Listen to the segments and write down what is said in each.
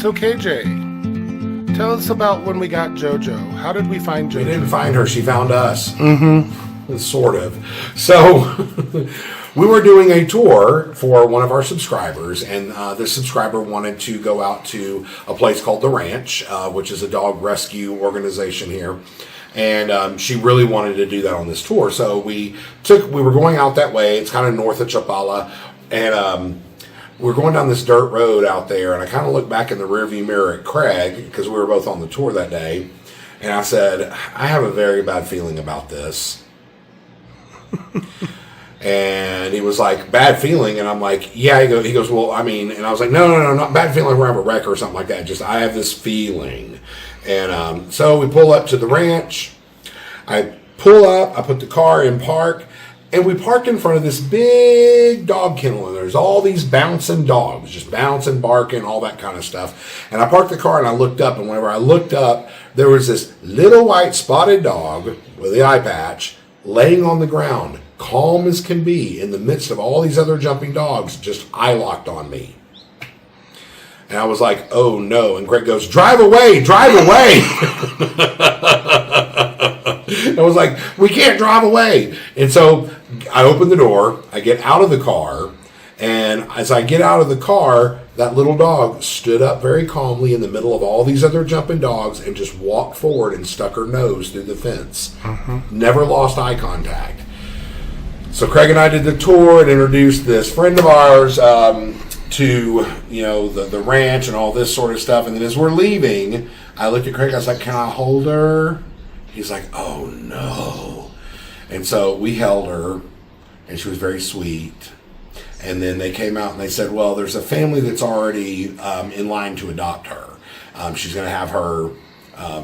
So KJ, tell us about when we got Jojo. How did we find Jojo? We didn't find her. She found us. Mm-hmm. Sort of. So we were doing a tour for one of our subscribers, and this subscriber wanted to go out to a place called The Ranch, which is a dog rescue organization here. And she really wanted to do that on this tour. So we were going out that way. It's kind of north of Chapala. And we're going down this dirt road out there. And I kind of looked back in the rearview mirror at Craig, because we were both on the tour that day. And I said, I have a very bad feeling about this. And he was like, bad feeling? And I'm like, yeah. He goes, well, I mean, and I was like, no, not bad feeling. We're having a wreck or something like that. Just, I have this feeling. And so we pull up to the ranch. I pull up, I put the car in park, and we parked in front of this big dog kennel, and there's all these bouncing dogs, just bouncing, barking, all that kind of stuff. And I parked the car, and I looked up, and whenever I looked up, there was this little white spotted dog with the eye patch laying on the ground, calm as can be, in the midst of all these other jumping dogs, just eye locked on me. And I was like, oh no. And Greg goes, drive away. I was like, we can't drive away. And so I open the door, I get out of the car, and as I get out of the car, that little dog stood up very calmly in the middle of all these other jumping dogs and just walked forward and stuck her nose through the fence. Mm-hmm. Never lost eye contact. So Craig and I did the tour and introduced this friend of ours to, the ranch and all this sort of stuff. And then as we're leaving, I looked at Craig, I was like, can I hold her? He's like, oh no. And so we held her, and she was very sweet. And then they came out and they said, well, there's a family that's already in line to adopt her. She's going to have her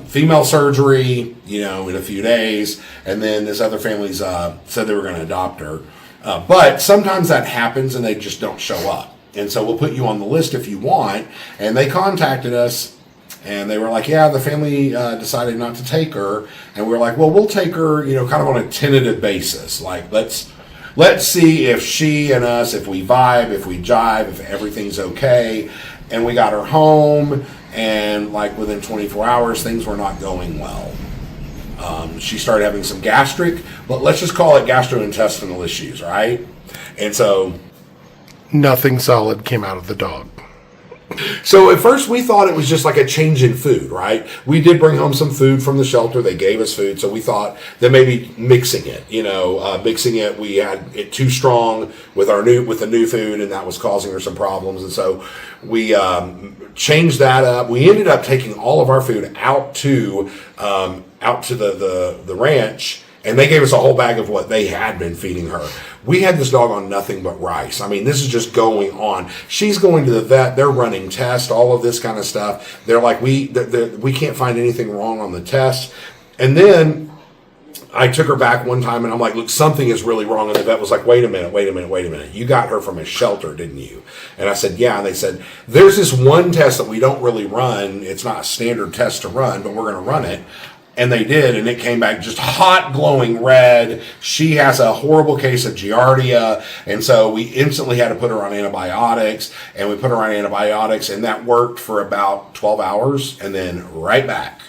female surgery, in a few days. And then this other family's said they were going to adopt her. But sometimes that happens and they just don't show up. And so we'll put you on the list if you want. And they contacted us, and they were like, yeah, the family decided not to take her. And we were like, well, we'll take her, kind of on a tentative basis. Like, let's see if she and us, if we vibe, if we jive, if everything's okay. And we got her home, and like within 24 hours, things were not going well. She started having some gastric, but let's just call it gastrointestinal issues, right? And so nothing solid came out of the dog. So at first we thought it was just like a change in food, right? We did bring home some food from the shelter. They gave us food. So we thought that maybe mixing it, we had it too strong with the new food, and that was causing her some problems. And so we changed that up. We ended up taking all of our food out to the ranch. And they gave us a whole bag of what they had been feeding her. We had this dog on nothing but rice. I mean, this is just going on. She's going to the vet. They're running tests, all of this kind of stuff. They're like, we can't find anything wrong on the test. And then I took her back one time, and I'm like, look, something is really wrong. And the vet was like, wait a minute. You got her from a shelter, didn't you? And I said, yeah. And they said, there's this one test that we don't really run. It's not a standard test to run, but we're going to run it. And they did, and it came back just hot, glowing red. She has a horrible case of Giardia, and so we instantly had to put her on antibiotics, and we put her on antibiotics, and that worked for about 12 hours, and then right back.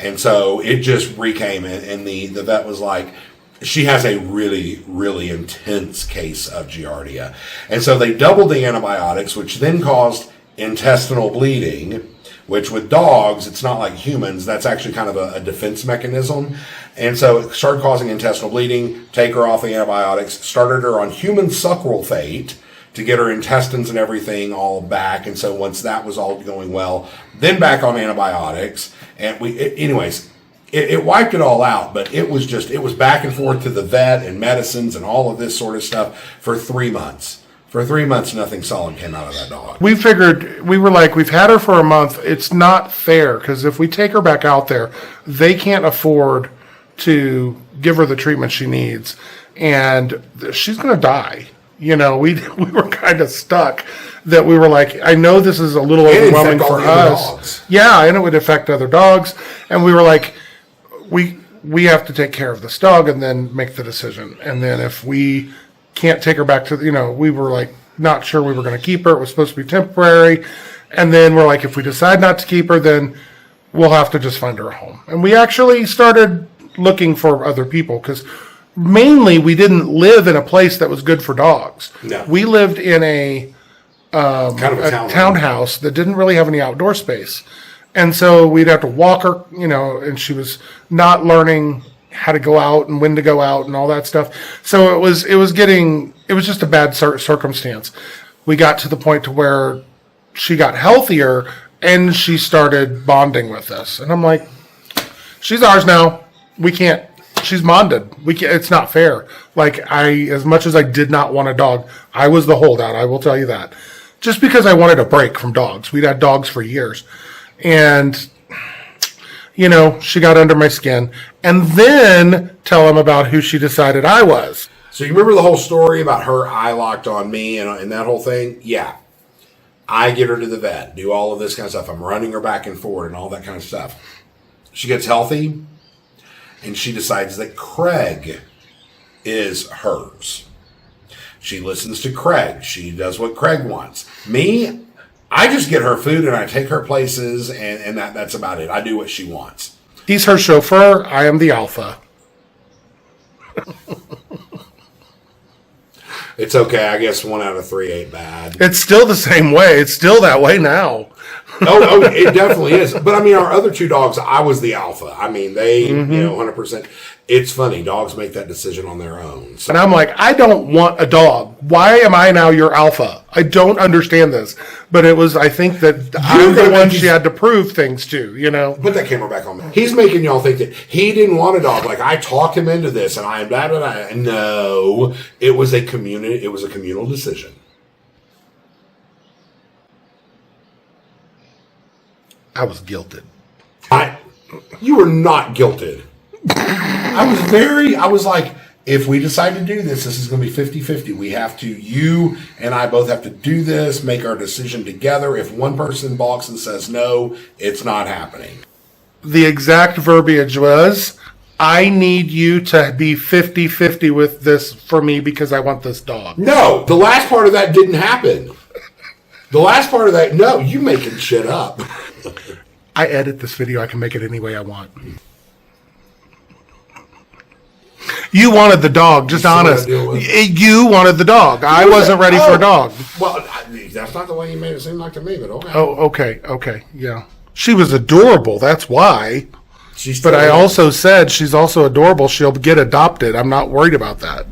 And so it just recame, and the vet was like, she has a really, really intense case of Giardia. And so they doubled the antibiotics, which then caused intestinal bleeding, which with dogs, it's not like humans. That's actually kind of a defense mechanism. And so it started causing intestinal bleeding, take her off the antibiotics, started her on human sucralfate to get her intestines and everything all back. And so once that was all going well, then back on antibiotics. And it wiped it all out, but it was back and forth to the vet and medicines and all of this sort of stuff for 3 months. For 3 months, nothing solid came out of that dog. We figured, we were like, we've had her for a month. It's not fair, because if we take her back out there, they can't afford to give her the treatment she needs, and she's going to die. We were kind of stuck that we were like, I know this is a little overwhelming for us. Yeah, and it would affect other dogs. And we were like, we have to take care of this dog and then make the decision. And then if we can't take her back to, we were like not sure we were going to keep her. It was supposed to be temporary. And then we're like, if we decide not to keep her, then we'll have to just find her a home. And we actually started looking for other people because mainly we didn't live in a place that was good for dogs. No. We lived in a kind of a townhouse that didn't really have any outdoor space. And so we'd have to walk her, and she was not learning how to go out and when to go out and all that stuff. So it was just a bad circumstance. We got to the point to where she got healthier and she started bonding with us. And I'm like, she's ours now. We can't, she's bonded. We can't, it's not fair. Like as much as I did not want a dog, I was the holdout. I will tell you that. Just because I wanted a break from dogs. We'd had dogs for years. And, she got under my skin. And then tell him about who she decided I was. So you remember the whole story about her eye locked on me and that whole thing? Yeah. I get her to the vet, do all of this kind of stuff. I'm running her back and forward and all that kind of stuff. She gets healthy, and she decides that Craig is hers. She listens to Craig. She does what Craig wants. Me, I just get her food and I take her places, and that's about it. I do what she wants. He's her chauffeur. I am the alpha. It's okay. I guess 1 out of 3 ain't bad. It's still the same way. It's still that way now. oh, it definitely is. But our other 2 dogs, I was the alpha. They, 100%. It's funny. Dogs make that decision on their own. So. And I'm like, I don't want a dog. Why am I now your alpha? I don't understand this. But it was, I think that I'm the one she had to prove things to, Put that camera back on me. He's making y'all think that he didn't want a dog. Like, I talked him into this and I blah, blah, blah. No, it was a communal decision. I was guilted. You were not guilted. I was like, if we decide to do this is going to be 50-50. We have to, you and I both have to do this, make our decision together. If one person balks and says no, it's not happening. The exact verbiage was, I need you to be 50-50 with this for me because I want this dog. No, the last part of that didn't happen. The last part of that, no, you making shit up. I edit this video. I can make it any way I want. You wanted the dog, just honest. You wanted the dog. I wasn't ready for a dog. Well, that's not the way you made it seem like to me, but okay. Oh, okay, yeah. She was adorable, that's why. But I is. also said she's also adorable. She'll get adopted. I'm not worried about that.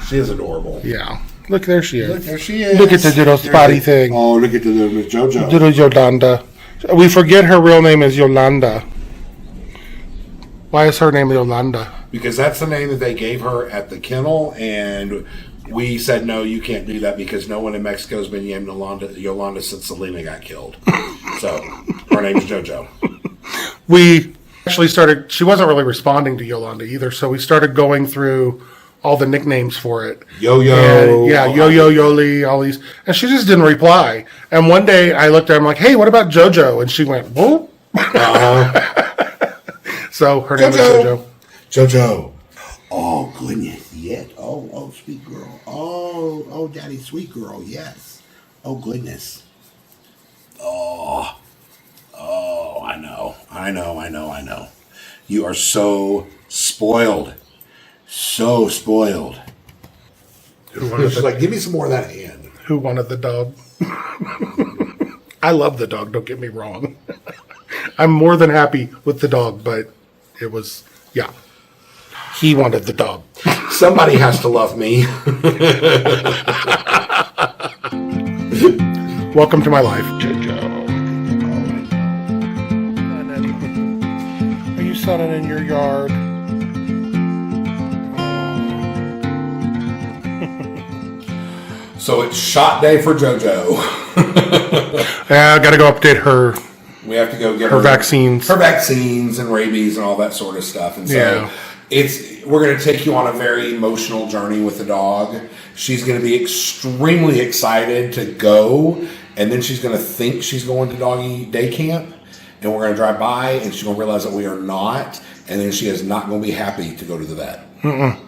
She is adorable. Yeah. Look, there she is. Look, there she is. Look at the little spotty thing. Oh, look at the little Jojo. Little Yolanda. We forget her real name is Yolanda. Why is her name Yolanda? Because that's the name that they gave her at the kennel, and we said, no, you can't do that because no one in Mexico has been named Yolanda since Selena got killed. So, her name is Jojo. We actually started, she wasn't really responding to Yolanda either, so we started going through all the nicknames for it. Yo-yo. Yeah, yo-yo, yoli, all these. And she just didn't reply. And one day I looked at her, I'm like, hey, what about Jojo? And she went, whoop. So her name is Jojo. Jojo. Oh, goodness, yes. Oh, sweet girl. Oh, daddy, sweet girl, yes. Oh, goodness. Oh, I know. You are so spoiled. So spoiled. She's like, give me some more of that hand. Who wanted the dog? I love the dog, don't get me wrong. I'm more than happy with the dog, but it was, yeah. He wanted the dog. Somebody has to love me. Welcome to my life, Jojo. Are you sunning in your yard? So it's shot day for Jojo. Yeah, I gotta go update her. We have to go get her vaccines. Her vaccines and rabies and all that sort of stuff. And so yeah. We're going to take you on a very emotional journey with the dog. She's going to be extremely excited to go, and then she's going to think she's going to doggy day camp, and we're going to drive by, and she's going to realize that we are not, and then she is not going to be happy to go to the vet. Mm-mm.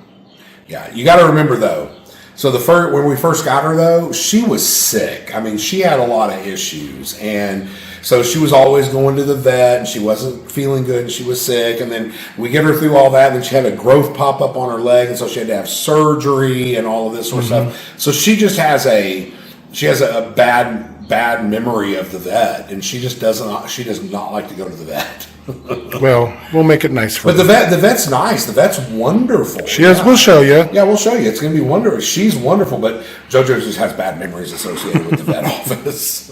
Yeah, you got to remember, though, So when we first got her though, she was sick. I mean, she had a lot of issues, and so she was always going to the vet, and she wasn't feeling good, and she was sick. And then we get her through all that, and then she had a growth pop up on her leg, and so she had to have surgery and all of this sort of stuff. So she just has a bad memory of the vet, and she does not like to go to the vet. Well, we'll make it nice for But her. the vet's nice. The vet's wonderful. She is. We'll show you. Yeah, we'll show you. It's going to be wonderful. She's wonderful, but Jojo just has bad memories associated with the vet office.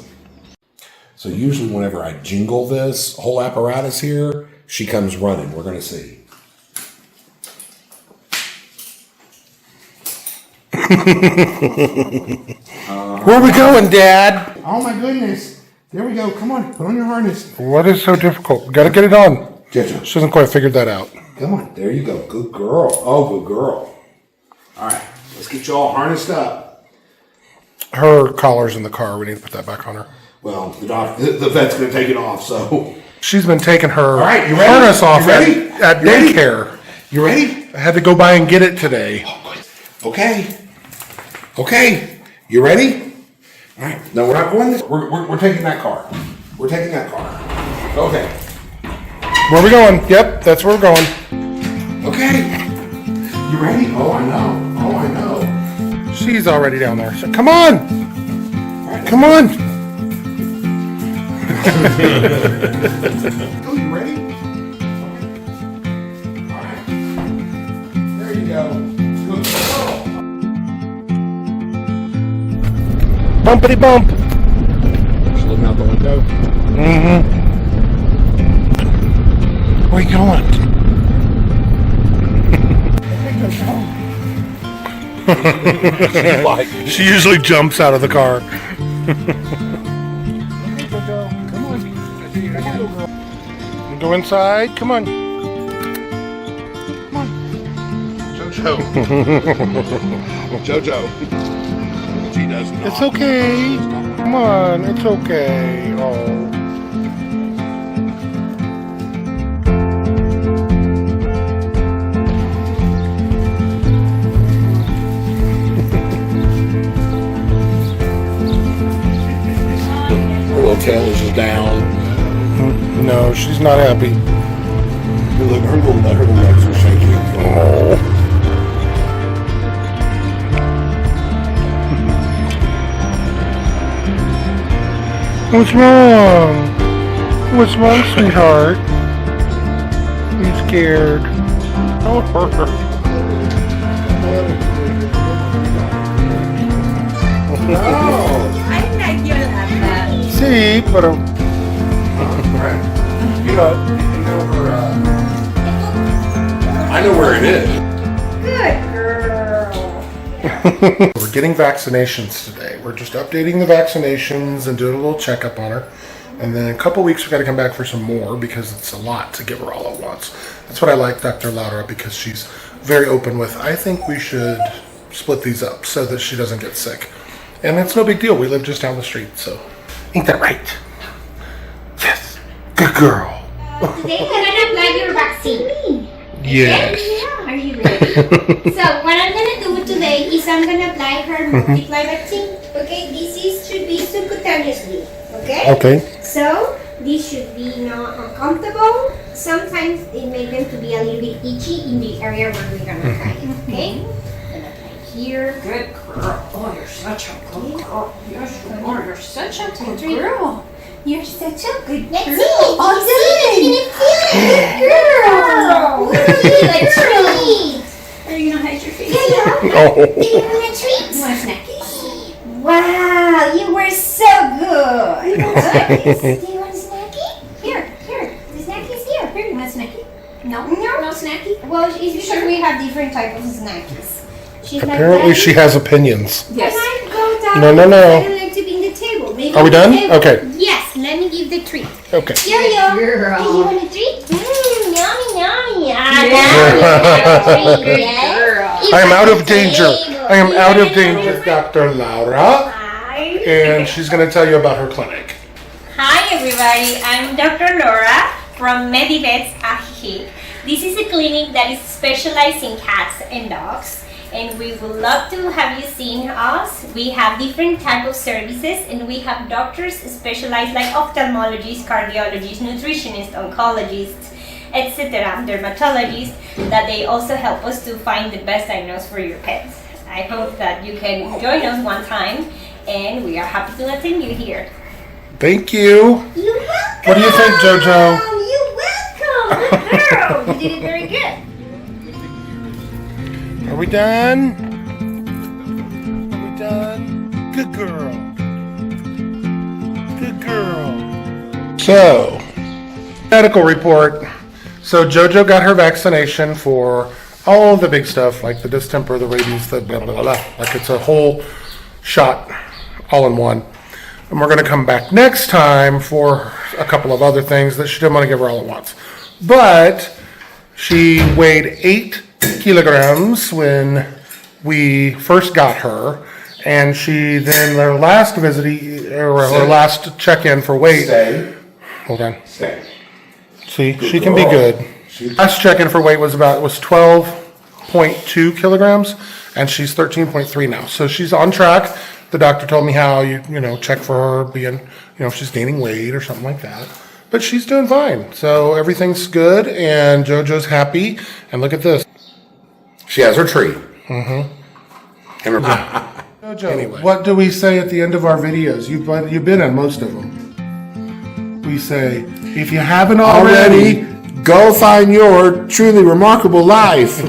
So usually whenever I jingle this whole apparatus here, she comes running. We're going to see. Where are we going, Dad? Oh my goodness. There we go. Come on. Put on your harness. What is so difficult? We got to get it on. Jojo. She hasn't quite figured that out. Come on. There you go. Good girl. Oh, good girl. All right. Let's get you all harnessed up. Her collar's in the car. We need to put that back on her. Well, the vet's going to take it off, so. She's been taking her All right, you ready? harness off You ready? at You ready? daycare. You ready? I had to go by and get it today. Okay. Okay. You ready? All right. No, we're not going this. We're taking that car. We're taking that car. Okay. Where are we going? Yep, that's where we're going. Okay. You ready? Oh, I know. Oh, I know. She's already down there. So come on. All right. Come on. Oh, you ready? Okay. All right. There you go. Good girl. Bumpity bump. She's looking out the window. Mm-hmm. Where you going? She usually jumps out of the car. Go inside. Come on. Come on. Jojo. Jojo. She does not. It's okay. Come on. It's okay. Oh. Her little tail is just down. No, she's not happy. Her little legs are shaking. Oh. What's wrong? What's wrong, sweetheart? You scared? Don't hurt her. I like your laugh. Sí, pero... You know her, I know where it is. Good girl. We're getting vaccinations today. We're just updating the vaccinations and doing a little checkup on her. And then in a couple weeks, we've got to come back for some more because it's a lot to give her all at once. That's what I like Dr. Laura, because she's very open with, I think we should split these up so that she doesn't get sick. And it's no big deal. We live just down the street, so. Ain't that right? Yes. Good girl. Today we're gonna apply your vaccine. Yes. Yeah, are you ready? So what I'm gonna do today is I'm gonna apply her multiply vaccine. Okay, should be subcutaneously. Okay? Okay. So this should be not uncomfortable. Sometimes it makes them to be a little bit itchy in the area where we're gonna apply it. Okay? I'm gonna apply here. Good girl. Oh, you're such a good girl. You're such a good girl. You're such a good Let's girl. see. Oh, Good girl. Ooh, a treat. Are you gonna hide your face? Oh. You want a treat? You want a snacky? Wow, you were so good. Do you want a snacky? Here. The snacky's here. Here, you want a snacky? No? No. No snacky? Well, it's because we have different types of snackies. She's Apparently like, she has opinions. Can I go down? No. I don't like to be in the table. Maybe Are we on the done? table. Okay. Yes, let me give the treat. Okay. Yo-yo. Girl. Do you want a treat? Yummy. Ah, Yeah. yummy. Good Yes. girl. It's I am on out the of danger. table. I am out of Yeah. danger, Dr. Laura. Hi. And she's going to tell you about her clinic. Hi everybody, I'm Dr. Laura from Medivets Ajijic. This is a clinic that is specialized in cats and dogs. and we would love to have you seen us. We have different type of services, and we have doctors specialized like ophthalmologists, cardiologists, nutritionists, oncologists, etc., dermatologists, that they also help us to find the best diagnosis for your pets. I hope that you can join us one time, and we are happy to attend you here. Thank you. You're welcome. What do you think, Jojo? You're welcome. Good girl. You did it very good. Are we done? Are we done? Good girl. Good girl. So, medical report. So Jojo got her vaccination for all of the big stuff, like the distemper, the rabies, the blah, blah, blah, blah. Like it's a whole shot all in one. And we're going to come back next time for a couple of other things that she didn't want to give her all at once. But she weighed 8 kilograms when we first got her. And she then, her last visit, or her last check-in for weight. Stay. Hold on. Stay. See, she can be good. She- Last check-in for weight was 12.2 kilograms, and she's 13.3 now. So she's on track. The doctor told me how you check for her being, if she's gaining weight or something like that. But she's doing fine. So everything's good, and Jojo's happy. And look at this. She has her treat. Mm-hmm. And her Jojo, anyway, what do we say at the end of our videos? You've been in most of them. We say, if you haven't already, go find your truly remarkable life.